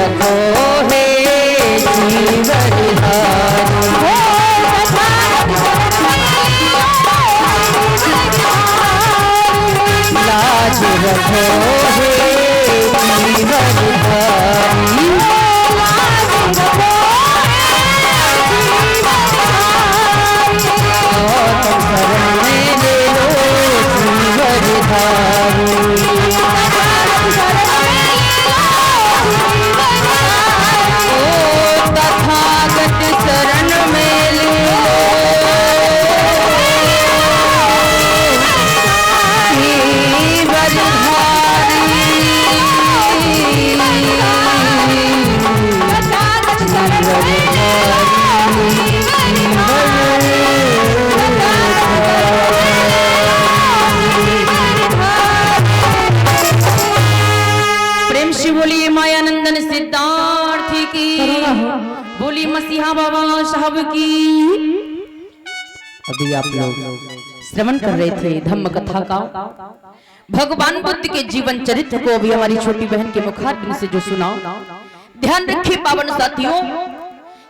रखो हे जीवन लाज रखो हे जीवन धारी। शरण में ले लो जीवन धारी। तथागत शरण में ले लो जीवन प्रेम से बोलिए मायानंदन सिद्धार्थ की, बोली मसीहा बाबा साहब की। अभी आप लोग श्रवण कर रहे थे धम्म कथा का, भगवान बुद्ध के जीवन चरित्र को अभी हमारी छोटी बहन के मुखारबिंद से जो सुना। ध्यान रखिए पावन साथियों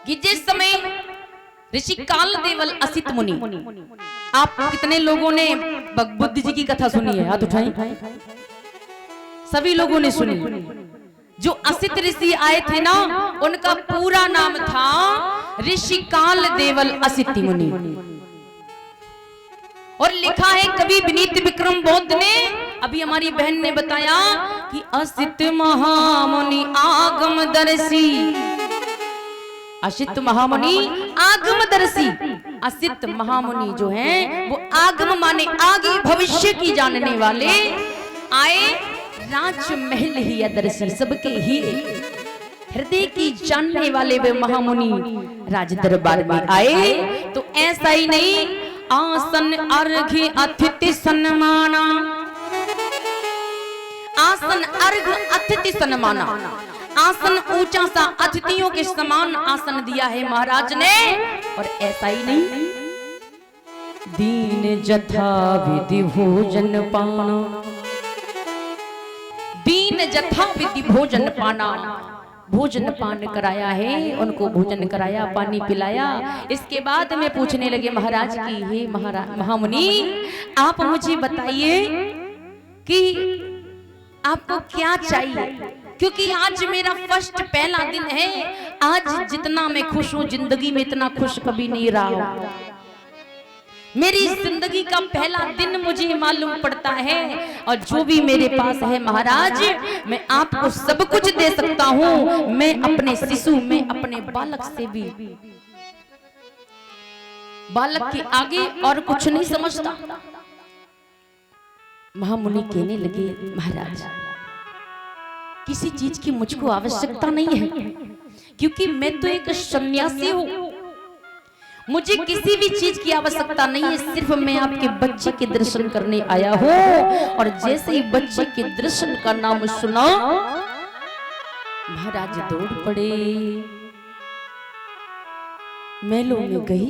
कि जिस समय ऋषि काल देवल असित मुनि, आप कितने लोगों ने बुद्ध जी की कथा सुनी है? हाथ उठाएं। सभी लोगों ने सुनी। जो असित ऋषि आए थे ना, उनका पूरा नाम था ऋषि काल देवल असित मुनि। और लिखा है कवि विनीत विक्रम बौद्ध ने, अभी हमारी बहन ने बताया कि असित महामुनि आगम दर्शी। असित महामुनि आगम दर्शी। असित महामुनि जो हैं वो आगम माने आगे भविष्य की जानने वाले आए। राजमहल ही दर्शी, सबके ही हृदय की जानने वाले वे महामुनि राज दरबार में आए। तो ऐसा ही नहीं, आसन अर्घ्य अतिथि सम्माना, आसन अर्घ्य अतिथि सम्माना, आसन ऊंचा सा अतिथियों के समान आसन दिया है महाराज ने। और ऐसा ही नहीं, दीन जथा विधि भोजन पाना, दीन जथा विधि भोजन पाना, भोजन पान कराया है, उनको भोजन कराया, पानी पिलाया। इसके बाद में पूछने लगे महाराज की, हे महामुनि आप मुझे बताइए कि आपको क्या चाहिए, क्योंकि आज मेरा फर्स्ट पहला दिन है। आज जितना मैं खुश हूं, जिंदगी में इतना खुश कभी नहीं रहा हूं। मेरी जिंदगी का पहला दिन मुझे मालूम पड़ता है, और जो भी मेरे पास है महाराज, मैं आपको सब कुछ दे सकता हूं। मैं अपने शिशु में अपने बालक से भी, बालक के आगे और कुछ नहीं समझता। महामुनि कहने लगे महाराज किसी चीज की मुझको आवश्यकता नहीं है, क्योंकि मैं तो एक सन्यासी हूं। मुझे किसी भी चीज की आवश्यकता नहीं है, सिर्फ मैं आपके बच्चे के दर्शन करने आया हूं। और जैसे ही बच्चे के दर्शन का नाम सुना, महाराज दौड़ पड़े, महलों में गई,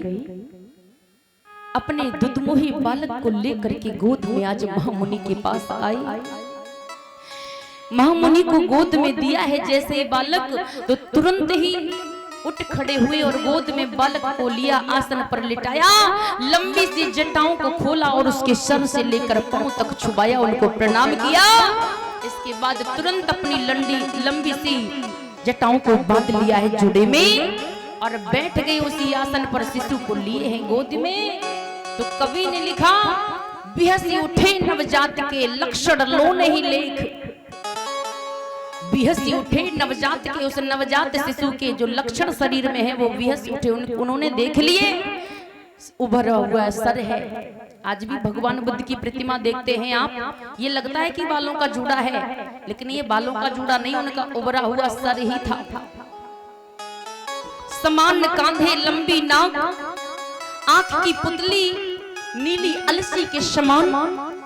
अपने दुधमुही बालक को लेकर के गोद में आज महामुनि के पास आई। महामुनि को गोद में दिया है जैसे ही बालक, तो तुरंत ही उठ खड़े हुए और गोद में बालक को लिया, आसन पर लिटाया, लंबी सी जटाओं को खोला और उसके सर से लेकर पांव तक छुपाया, उनको प्रणाम किया। इसके बाद तुरंत अपनी लंबी सी जटाओं को बांध लिया है जोड़े में, और बैठ गए उसी आसन पर, शिशु को लिए हैं गोद में। तो कवि ने लिखा, बिहसी उठे नवजात के लक्षण लो नहीं लेख। बिहसी उठे नवजात के, उस नवजात शिशु के जो लक्षण शरीर में है वो बिहस उठे, उन्होंने देख लिए। उभरा हुआ सर है। आज भी भगवान बुद्ध की प्रतिमा देखते हैं आप, ये लगता है कि बालों का जूड़ा है, लेकिन ये बालों का जूड़ा नहीं, उनका उभरा हुआ सर ही था। समान कांधे, लंबी नाक, आंख की पुतली नीली अलसी के समान,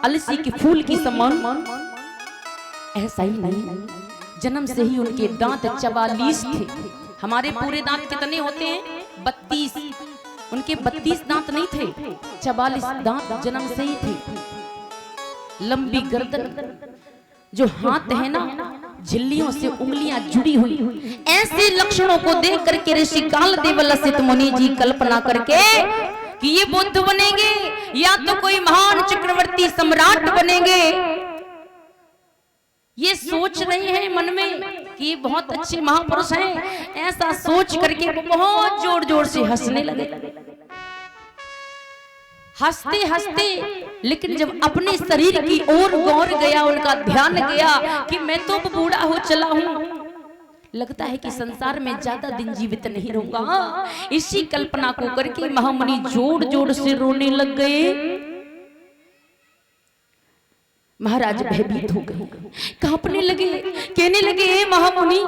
अलसी के फूल की समान। ऐसा ही नहीं, जन्म से ही उनके दांत 44 थे। हमारे पूरे दांत कितने होते हैं? 32। उनके 32 दांत नहीं थे, 44 दांत जन्म से ही थे। लंबी गर्दन, जो हाथ है ना, झिल्लियों से उंगलियां जुड़ी हुई। ऐसे लक्षणों को देख करके ऋषि कालदेव लसित मुनि जी कल्पना करके कि ये बुद्ध बनेंगे या तो कोई महान चक्रवर्ती सम्राट बनेंगे, ये सोच रहे हैं मन में कि बहुत अच्छे महापुरुष हैं। ऐसा सोच करके वो बहुत जोर जोर से हंसने लगे। हंसते हंसते लेकिन जब अपने शरीर की ओर गौर गया, उनका ध्यान गया कि मैं तो बूढ़ा हो चला हूं, लगता है कि संसार में ज्यादा दिन जीवित नहीं रहूंगा। इसी कल्पना को करके महामुनि जोर जोर से रोने लग गए। महाराज भयभीत हो गए, कांपने लगे, कहने लगे महामुनि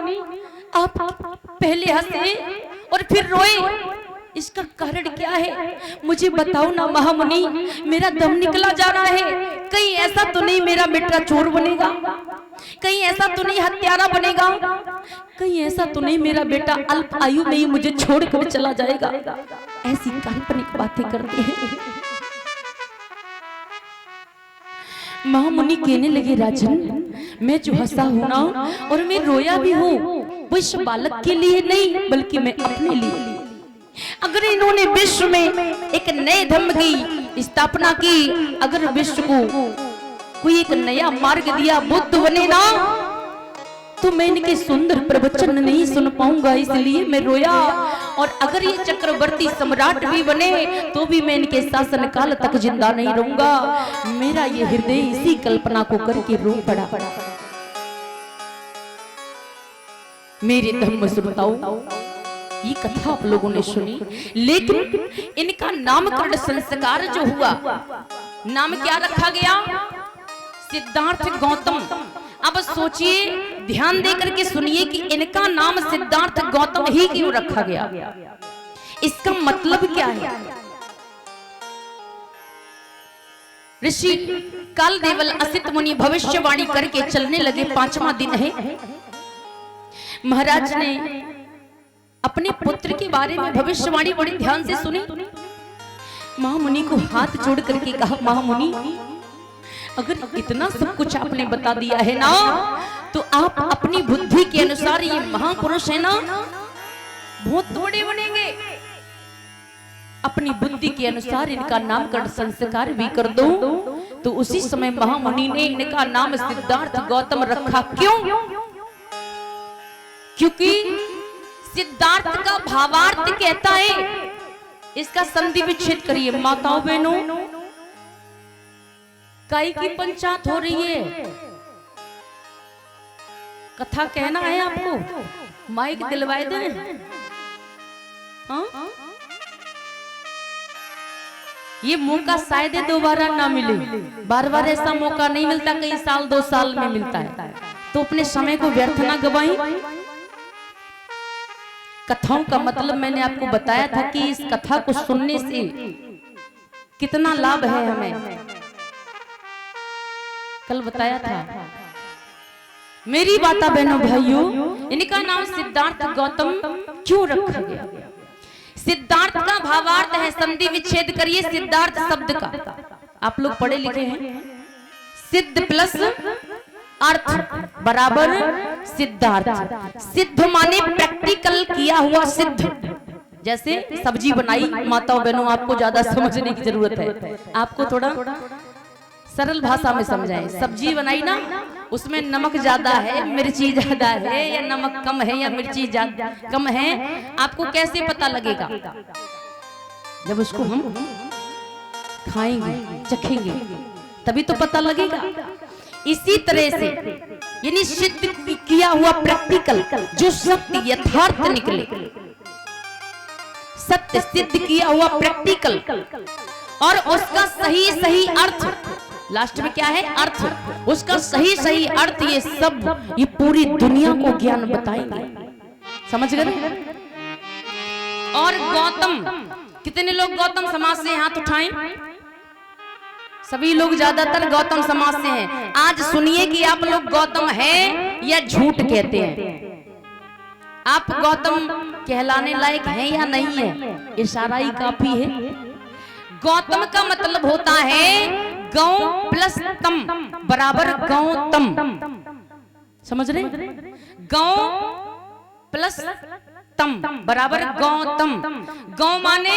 आप पहले हंसे और फिर रोए, इसका कारण क्या है? मुझे बताओ ना महामुनि, मेरा दम निकला जा रहा है। कहीं ऐसा तो नहीं मेरा बेटा चोर बनेगा, कहीं ऐसा तो नहीं हत्यारा बनेगा, कहीं ऐसा तो नहीं मेरा बेटा अल्प आयु में ही मुझे छोड़कर चला जाएगा। ऐसी काल्पनिक बातें करते हैं। महामुनि कहने लगे राजन, मैं जो हंसा हूं ना और मैं रोया भी हूं, वो इस बालक के लिए नहीं बल्कि मैं अपने लिए। अगर इन्होंने विश्व में एक नए धर्म की स्थापना की, अगर विश्व को कोई एक नया मार्ग दिया, बुद्ध बने ना, तो मैं इनके सुंदर प्रवचन नहीं सुन पाऊंगा, इसलिए मैं रोया। और अगर ये चक्रवर्ती सम्राट भी बने तो भी मैं इनके शासन काल तक जिंदा नहीं रहूंगा। मेरा ये हृदय इसी कल्पना को करके रो पड़ा। मेरे धर्म श्रोताओं, ये कथा आप लोगों ने सुनी, लेकिन इनका नामकरण संस्कार जो हुआ, नाम क्या रखा गया? सिद्धार्थ गौतम। अब सोचिए, ध्यान देकर के सुनिए कि इनका नाम सिद्धार्थ गौतम ही क्यों रखा गया? इसका मतलब क्या है? ऋषि कालदेव लसित मुनि भविष्यवाणी करके चलने लगे। 5वां दिन है। महाराज ने अपने पुत्र के बारे में भविष्यवाणी बड़ी ध्यान से सुनी। महामुनि को हाथ जोड़ करके कहा, महामुनि अगर इतना सब कुछ आपने बता दिया है ना, तो आप अपनी बुद्धि के अनुसार, ये महापुरुष है ना, बहुत बड़े बनेंगे। अपनी बुद्धि के अनुसार इनका नामकरण संस्कार भी कर दो। तो उसी समय महामुनि ने इनका नाम सिद्धार्थ गौतम रखा। क्यों? क्योंकि सिद्धार्थ का भावार्थ कहता है, इसका संधि विच्छेद करिए माताओं बहनों, काई की पंचायत हो रही है, कथा कहना है आपको, माइक दिलवाए दे। हाँ? ये मौका शायद दोबारा ना मिले, बार बार ऐसा मौका नहीं मिलता, कई साल 2 साल में मिलता है, तो अपने समय को व्यर्थ ना गवाएं। कथाओं का मतलब मैंने आपको बताया था कि इस कथा को सुनने से कितना लाभ है हमें, कल बताया था। मेरी बाता बहनों भाइयों, इनका नाम सिद्धार्थ गौतम क्यों रखा गया? सिद्धार्थ का भावार्थ है, संधि विच्छेद करिए सिद्धार्थ शब्द का, आप लोग पढ़े लिखे हैं। सिद्ध प्लस अर्थ बराबर सिद्धार्थ। सिद्ध माने प्रैक्टिकल किया हुआ सिद्ध। जैसे सब्जी बनाई, माताओं बहनों आपको ज्यादा समझने की जरूरत है, आपको थोड़ा सरल भाषा में समझाएं। सब्जी बनाई ना, उसमें नमक ज्यादा है, मिर्ची ज्यादा है, या नमक कम है या मिर्ची ज्यादा कम है, आपको कैसे पता लगेगा? जब उसको हम खाएंगे, चखेंगे, तभी तो पता लगेगा। इसी तरह से यानी सिद्ध किया हुआ प्रैक्टिकल, जो सत्य यथार्थ निकले, सत्य सिद्ध किया हुआ प्रैक्टिकल, और उसका सही सही अर्थ, लास्ट में क्या है? अर्थ, उसका सही सही अर्थ, ये सब ये पूरी दुनिया को ज्ञान बताएंगे। समझ गए? और गौतम, कितने लोग गौतम समाज से हाथ उठाएं? सभी लोग ज्यादातर गौतम समाज से हैं। आज सुनिए कि आप लोग गौतम हैं या झूठ कहते हैं। आप गौतम कहलाने लायक हैं या नहीं है, इशारा ही काफी है। गौतम का मतलब होता है गौ प्लस तम बराबर गौतम। समझ रहे? गौ प्लस तम बराबर गौतम। गौ माने